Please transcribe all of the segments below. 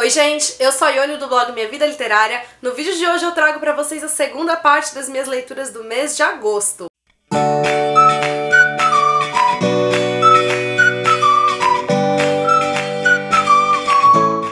Oi gente, eu sou a Ione do blog Minha Vida Literária. No vídeo de hoje eu trago pra vocês a segunda parte das minhas leituras do mês de agosto.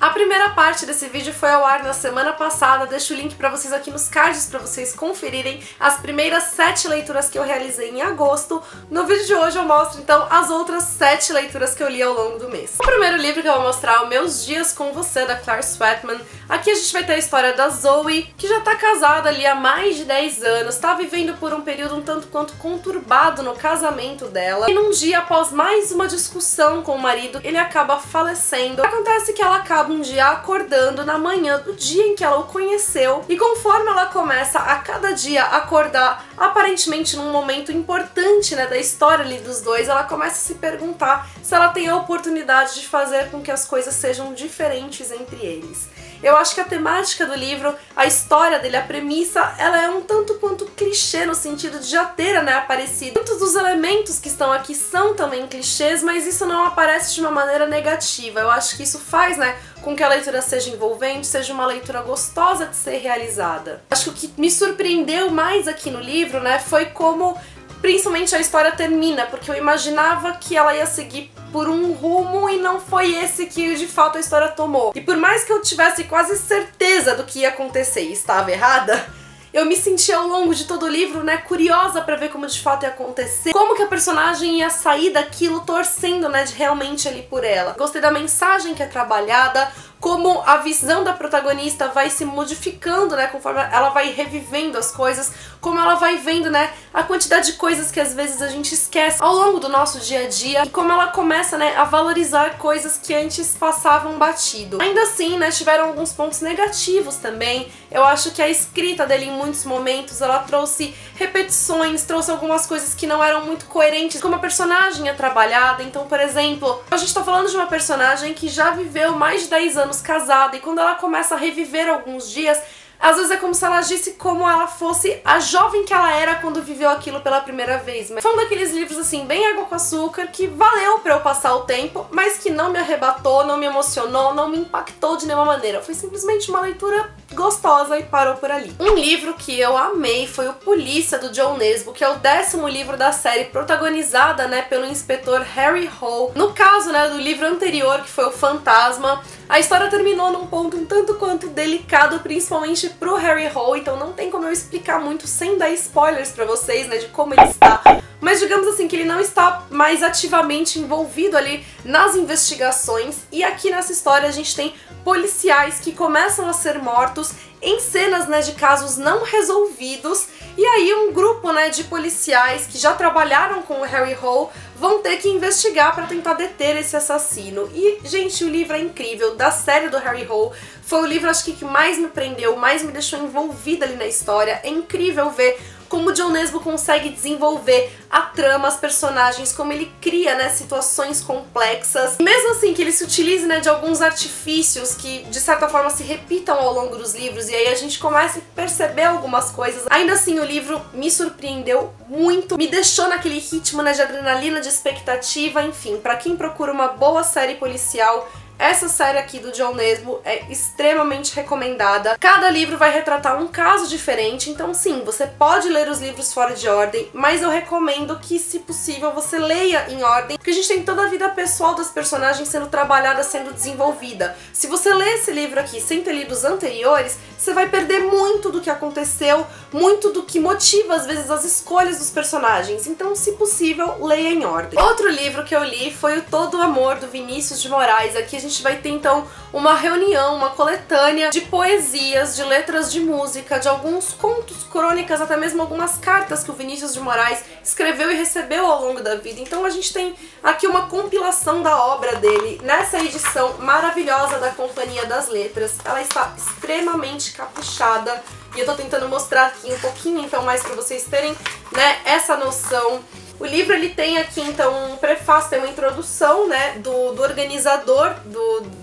A primeira parte desse vídeo foi ao ar na semana passada, deixo o link pra vocês aqui nos cards pra vocês conferirem as primeiras 7 leituras que eu realizei em agosto. No vídeo de hoje eu mostro então as outras 7 leituras que eu li ao longo do mês. O primeiro livro que eu vou mostrar é o Meus Dias com Você, da Claire Sweatman. Aqui a gente vai ter a história da Zoe, que já tá casada ali há mais de 10 anos, tá vivendo por um período um tanto quanto conturbado no casamento dela, e num dia, após mais uma discussão com o marido, ele acaba falecendo. Acontece que ela acaba um dia acordando na manhã do dia em que ela o conheceu, e conforme ela começa a cada dia acordar, aparentemente num momento importante, né, da história ali dos dois, ela começa a se perguntar se ela tem a oportunidade de fazer com que as coisas sejam diferentes entre eles. Eu acho que a temática do livro, a história dele, a premissa, ela é um tanto quanto clichê no sentido de já ter, né, aparecido. Muitos dos elementos que estão aqui são também clichês, mas isso não aparece de uma maneira negativa. Eu acho que isso faz, né, com que a leitura seja envolvente, seja uma leitura gostosa de ser realizada. Acho que o que me surpreendeu mais aqui no livro, né, foi como principalmente a história termina, porque eu imaginava que ela ia seguir por um rumo e não foi esse que de fato a história tomou. E por mais que eu tivesse quase certeza do que ia acontecer e estava errada, eu me senti ao longo de todo o livro, né, curiosa pra ver como de fato ia acontecer, como que a personagem ia sair daquilo torcendo, né, de realmente ali por ela. Gostei da mensagem que é trabalhada, como a visão da protagonista vai se modificando, né, conforme ela vai revivendo as coisas, como ela vai vendo, né, a quantidade de coisas que às vezes a gente esquece ao longo do nosso dia a dia, e como ela começa, né, a valorizar coisas que antes passavam batido. Ainda assim, né, tiveram alguns pontos negativos também. Eu acho que a escrita dele em muitos momentos, ela trouxe repetições, trouxe algumas coisas que não eram muito coerentes, como a personagem é trabalhada. Então, por exemplo, a gente tá falando de uma personagem que já viveu mais de 10 anos casada, e quando ela começa a reviver alguns dias, às vezes é como se ela agisse como ela fosse a jovem que ela era quando viveu aquilo pela primeira vez. Foi um daqueles livros assim, bem água com açúcar, que valeu pra eu passar o tempo, mas que não me arrebatou, não me emocionou, não me impactou de nenhuma maneira. Foi simplesmente uma leitura gostosa e parou por ali. Um livro que eu amei foi o Polícia, do John Nesbo, que é o 10º livro da série, protagonizada, né, pelo inspetor Harry Hole. No caso, né, do livro anterior, que foi o Fantasma, a história terminou num ponto um tanto quanto delicado, principalmente pro Harry Hole, então não tem como eu explicar muito sem dar spoilers pra vocês, né, de como ele está. Mas digamos assim que ele não está mais ativamente envolvido ali nas investigações, e aqui nessa história a gente tem policiais que começam a ser mortos em cenas, né, de casos não resolvidos, e aí um grupo, né, de policiais que já trabalharam com o Harry Hole vão ter que investigar para tentar deter esse assassino. E, gente, o livro é incrível. Da série do Harry Hole, foi o livro, acho que mais me prendeu, mais me deixou envolvida ali na história. É incrível ver como o John Nesbo consegue desenvolver a trama, as personagens, como ele cria, né, situações complexas. E mesmo assim que ele se utilize, né, de alguns artifícios que de certa forma se repitam ao longo dos livros, e aí a gente começa a perceber algumas coisas. Ainda assim o livro me surpreendeu muito, me deixou naquele ritmo, né, de adrenalina, de expectativa, enfim. Pra quem procura uma boa série policial, essa série aqui do John Nesbo é extremamente recomendada. Cada livro vai retratar um caso diferente, então sim, você pode ler os livros fora de ordem, mas eu recomendo que, se possível, você leia em ordem, porque a gente tem toda a vida pessoal das personagens sendo trabalhada, sendo desenvolvida. Se você ler esse livro aqui sem ter lido os anteriores, você vai perder muito do que aconteceu, muito do que motiva, às vezes, as escolhas dos personagens. Então, se possível, leia em ordem. Outro livro que eu li foi o Todo o Amor, do Vinícius de Moraes. Aqui a gente vai ter, então, uma reunião, uma coletânea de poesias, de letras de música, de alguns contos, crônicas, até mesmo algumas cartas que o Vinícius de Moraes escreveu e recebeu ao longo da vida. Então a gente tem aqui uma compilação da obra dele nessa edição maravilhosa da Companhia das Letras. Ela está extremamente caprichada e eu tô tentando mostrar aqui um pouquinho, então, mais pra vocês terem, né, essa noção. O livro, ele tem aqui, então, um prefácio, tem uma introdução, né, do organizador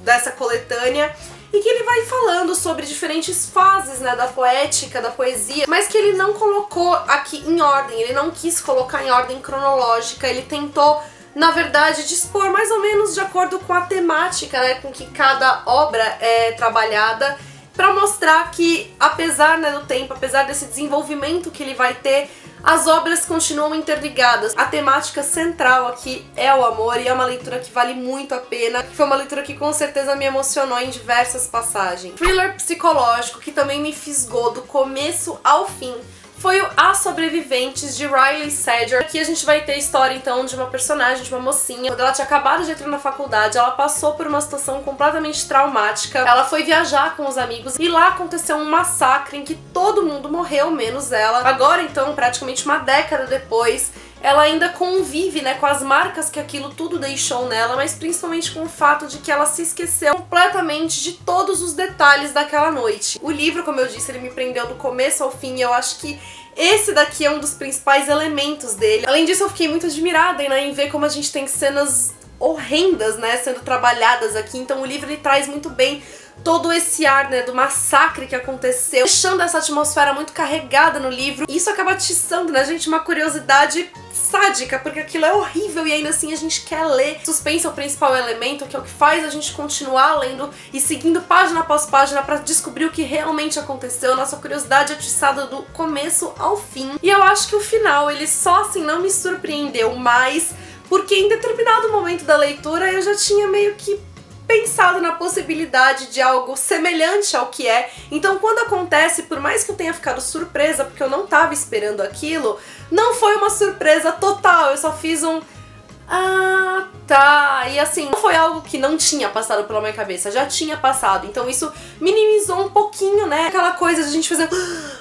dessa coletânea, e que ele vai falando sobre diferentes fases, né, da poética, da poesia, mas que ele não colocou aqui em ordem, ele não quis colocar em ordem cronológica, ele tentou na verdade, dispor mais ou menos de acordo com a temática, né, com que cada obra é trabalhada, para mostrar que, apesar, né, do tempo, apesar desse desenvolvimento que ele vai ter, as obras continuam interligadas. A temática central aqui é o amor e é uma leitura que vale muito a pena. Foi uma leitura que com certeza me emocionou em diversas passagens. Thriller psicológico que também me fisgou do começo ao fim foi o As Sobreviventes, de Riley Sager. Aqui a gente vai ter a história, então, de uma personagem, de uma mocinha. Quando ela tinha acabado de entrar na faculdade, ela passou por uma situação completamente traumática. Ela foi viajar com os amigos e lá aconteceu um massacre em que todo mundo morreu, menos ela. Agora, então, praticamente uma década depois, ela ainda convive, né, com as marcas que aquilo tudo deixou nela, mas principalmente com o fato de que ela se esqueceu completamente de todos os detalhes daquela noite. O livro, como eu disse, ele me prendeu do começo ao fim e eu acho que esse daqui é um dos principais elementos dele. Além disso, eu fiquei muito admirada, né, em ver como a gente tem cenas horrendas, né, sendo trabalhadas aqui. Então o livro ele traz muito bem todo esse ar, né, do massacre que aconteceu, deixando essa atmosfera muito carregada no livro. E isso acaba atiçando na gente uma curiosidade sádica, porque aquilo é horrível e ainda assim a gente quer ler. Suspense é o principal elemento, que é o que faz a gente continuar lendo e seguindo página após página pra descobrir o que realmente aconteceu. Nossa curiosidade é atiçada do começo ao fim. E eu acho que o final, ele só assim não me surpreendeu mais, porque em determinado momento da leitura eu já tinha meio que pensado na possibilidade de algo semelhante ao que é. Então quando acontece, por mais que eu tenha ficado surpresa, porque eu não tava esperando aquilo, não foi uma surpresa total, eu só fiz um ah, tá, e assim, não foi algo que não tinha passado pela minha cabeça, já tinha passado, então isso minimizou um pouquinho, né, aquela coisa de a gente fazer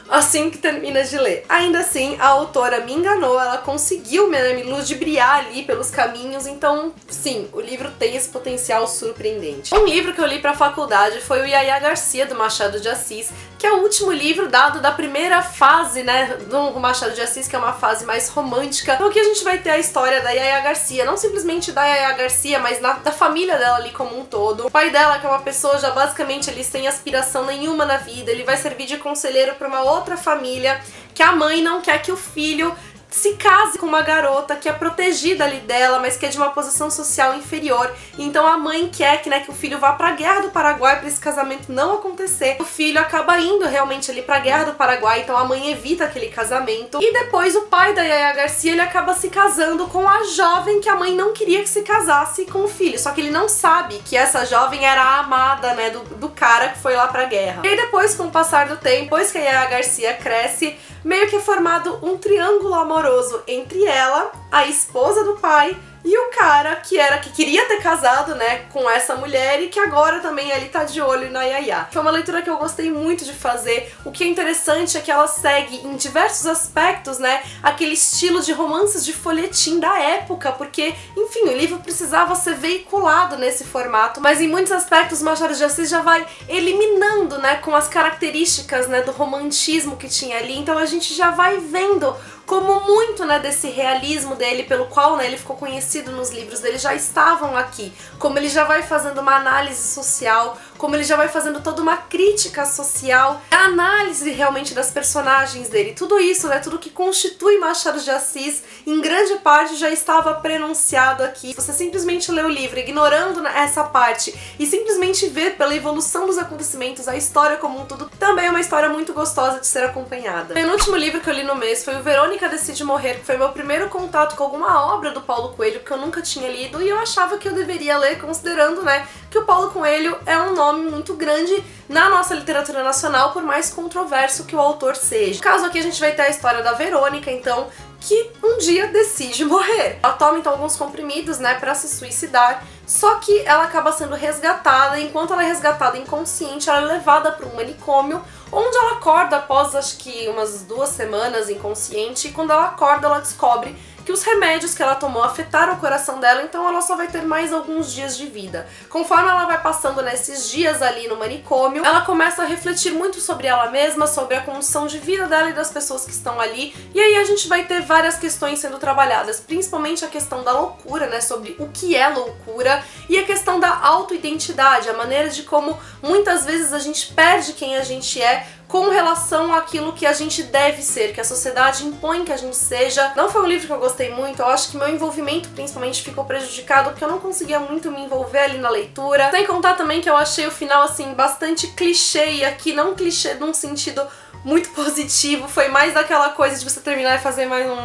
assim que termina de ler. Ainda assim, a autora me enganou, ela conseguiu me ludibriar ali pelos caminhos, então sim, o livro tem esse potencial surpreendente. Um livro que eu li pra faculdade foi o Yaya Garcia, do Machado de Assis, que é o último livro dado da primeira fase, né, do Machado de Assis, que é uma fase mais romântica. Então aqui a gente vai ter a história da Yaya Garcia, não simplesmente da Yaya Garcia, mas da família dela ali como um todo. O pai dela, que é uma pessoa já basicamente ali sem aspiração nenhuma na vida, ele vai servir de conselheiro para uma outra família, que a mãe não quer que o filho se case com uma garota que é protegida ali dela, mas que é de uma posição social inferior. Então a mãe quer que, né, que o filho vá pra Guerra do Paraguai para esse casamento não acontecer. O filho acaba indo realmente ali pra Guerra do Paraguai, então a mãe evita aquele casamento. E depois o pai da Yaya Garcia, ele acaba se casando com a jovem que a mãe não queria que se casasse com o filho. Só que ele não sabe que essa jovem era a amada, né, do cara que foi lá pra guerra. E aí depois, com o passar do tempo, depois que a Yaya Garcia cresce, meio que é formado um triângulo amoroso entre ela, a esposa do pai, e o cara que queria ter casado, né, com essa mulher e que agora também ali tá de olho na Yaya. Foi uma leitura que eu gostei muito de fazer. O que é interessante é que ela segue em diversos aspectos, né, aquele estilo de romances de folhetim da época, porque, enfim, o livro precisava ser veiculado nesse formato, mas em muitos aspectos Machado de Assis já vai eliminando, né, com as características, né, do romantismo que tinha ali. Então a gente já vai vendo como muito, né, desse realismo dele, pelo qual, né, ele ficou conhecido nos livros dele, já estavam aqui. Como ele já vai fazendo uma análise social, como ele já vai fazendo toda uma crítica social, a análise realmente das personagens dele. Tudo isso, né, tudo que constitui Machado de Assis, em grande parte já estava prenunciado aqui. Você simplesmente lê o livro ignorando, né, essa parte e simplesmente ver pela evolução dos acontecimentos a história como um todo, também é uma história muito gostosa de ser acompanhada. O penúltimo livro que eu li no mês foi o Verônica Decide Morrer, que foi meu primeiro contato com alguma obra do Paulo Coelho que eu nunca tinha lido e eu achava que eu deveria ler, considerando, né, que o Paulo Coelho é um nome muito grande na nossa literatura nacional, por mais controverso que o autor seja. No caso aqui a gente vai ter a história da Verônica, então, que um dia decide morrer. Ela toma então alguns comprimidos, né, pra se suicidar, só que ela acaba sendo resgatada, e enquanto ela é resgatada inconsciente, ela é levada para um manicômio, onde ela acorda após acho que umas 2 semanas inconsciente, e quando ela acorda ela descobre que os remédios que ela tomou afetaram o coração dela, então ela só vai ter mais alguns dias de vida. Conforme ela vai passando nesses dias ali no manicômio, ela começa a refletir muito sobre ela mesma, sobre a condição de vida dela e das pessoas que estão ali, e aí a gente vai ter várias questões sendo trabalhadas, principalmente a questão da loucura, né, sobre o que é loucura, e a questão da autoidentidade, a maneira de como muitas vezes a gente perde quem a gente é com relação àquilo que a gente deve ser, que a sociedade impõe que a gente seja. Não foi um livro que eu gostei muito, eu acho que meu envolvimento principalmente ficou prejudicado porque eu não conseguia muito me envolver ali na leitura. Sem contar também que eu achei o final assim bastante clichê, e aqui não clichê num sentido muito positivo, foi mais daquela coisa de você terminar e fazer mais um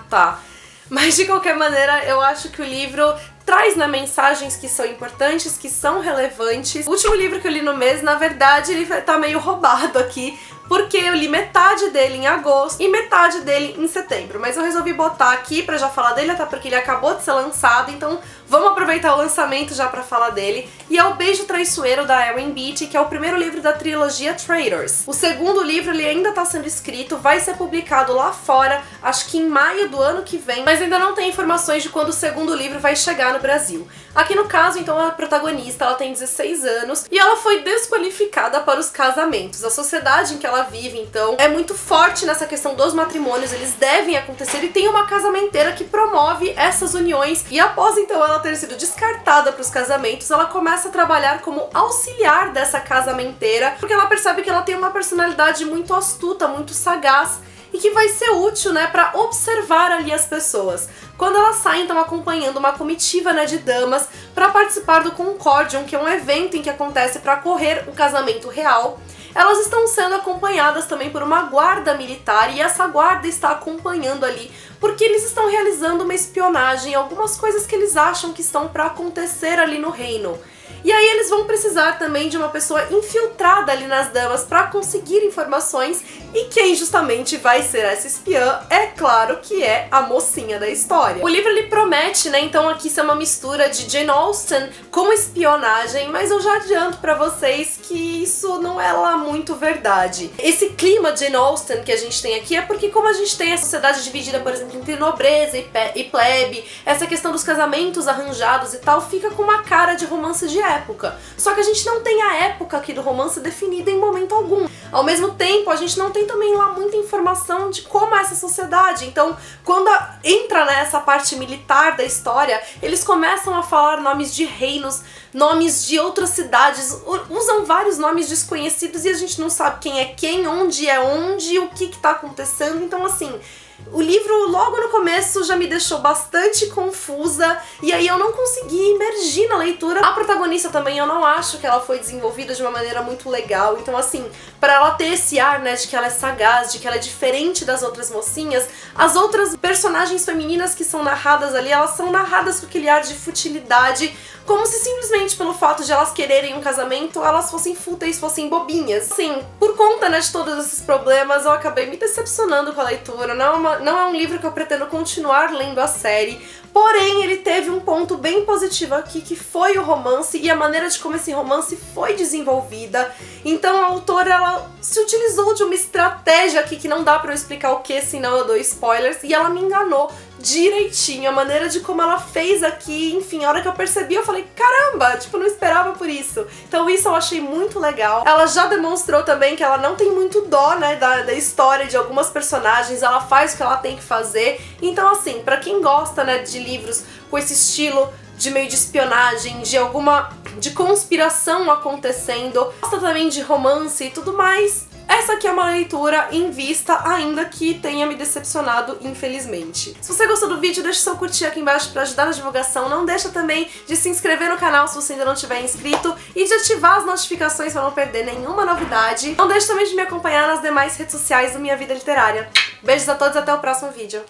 tá. Mas de qualquer maneira, eu acho que o livro traz, né, mensagens que são importantes, que são relevantes. O último livro que eu li no mês, na verdade, ele tá meio roubado aqui, porque eu li metade dele em agosto e metade dele em setembro. Mas eu resolvi botar aqui pra já falar dele, até porque ele acabou de ser lançado, então vamos aproveitar o lançamento já pra falar dele. E é O Beijo Traiçoeiro, da Erin Beatty, que é o primeiro livro da trilogia Traitors. O segundo livro, ele ainda tá sendo escrito, vai ser publicado lá fora, acho que em maio do ano que vem, mas ainda não tem informações de quando o segundo livro vai chegar no Brasil. Aqui no caso, então, a protagonista, ela tem 16 anos e ela foi desqualificada para os casamentos. A sociedade em que ela vive, então, é muito forte nessa questão dos matrimônios, eles devem acontecer, e tem uma casamenteira que promove essas uniões. E após, então, ela ter sido descartada para os casamentos, ela começa a trabalhar como auxiliar dessa casamenteira, porque ela percebe que ela tem uma personalidade muito astuta, muito sagaz, e que vai ser útil, né, pra observar ali as pessoas. Quando ela sai, então, acompanhando uma comitiva, né, de damas para participar do Concordium, que é um evento em que acontece para correr o casamento real, elas estão sendo acompanhadas também por uma guarda militar, e essa guarda está acompanhando ali porque eles estão realizando uma espionagem, algumas coisas que eles acham que estão para acontecer ali no reino. E aí eles vão precisar também de uma pessoa infiltrada ali nas damas para conseguir informações, e quem justamente vai ser essa espiã, é claro que é a mocinha da história. O livro, ele promete, né, então aqui ser uma mistura de Jane Austen com espionagem, mas eu já adianto pra vocês que isso não é lá muito verdade. Esse clima de Jane Austen que a gente tem aqui é porque, como a gente tem a sociedade dividida, por exemplo, entre nobreza e plebe, essa questão dos casamentos arranjados e tal, fica com uma cara de romance de época. Só que a gente não tem a época aqui do romance definida em momento algum. Ao mesmo tempo, a gente não tem também lá muita informação de como é essa sociedade. Então, quando entra nessa parte militar da história, eles começam a falar nomes de reinos, nomes de outras cidades, usam vários nomes desconhecidos e a gente não sabe quem é quem, onde é onde, o que tá acontecendo. Então, assim, o livro logo no começo já me deixou bastante confusa, e aí eu não consegui imergir na leitura. A protagonista também, eu não acho que ela foi desenvolvida de uma maneira muito legal, então assim, pra ela ter esse ar, né, de que ela é sagaz, de que ela é diferente das outras mocinhas, as outras personagens femininas que são narradas ali, elas são narradas com aquele ar de futilidade, como se simplesmente pelo fato de elas quererem um casamento, elas fossem fúteis, fossem bobinhas. Assim, por conta, né, de todos esses problemas, eu acabei me decepcionando com a leitura. Não é um livro que eu pretendo continuar lendo a série, porém ele teve um ponto bem positivo aqui, que foi o romance e a maneira de como esse romance foi desenvolvida. Então a autora, ela se utilizou de uma estratégia aqui que não dá pra eu explicar o que, senão eu dou spoilers, e ela me enganou direitinho, a maneira de como ela fez aqui, enfim, a hora que eu percebi eu falei, caramba, tipo, não esperava por isso. Então isso eu achei muito legal. Ela já demonstrou também que ela não tem muito dó, né, da história de algumas personagens, ela faz o que ela tem que fazer. Então assim, pra quem gosta, né, de livros com esse estilo de meio de espionagem, de conspiração acontecendo, gosta também de romance e tudo mais, essa aqui é uma leitura em vista, ainda que tenha me decepcionado, infelizmente. Se você gostou do vídeo, deixa seu curtir aqui embaixo pra ajudar na divulgação. Não deixa também de se inscrever no canal se você ainda não tiver inscrito e de ativar as notificações pra não perder nenhuma novidade. Não deixe também de me acompanhar nas demais redes sociais do Minha Vida Literária. Beijos a todos e até o próximo vídeo.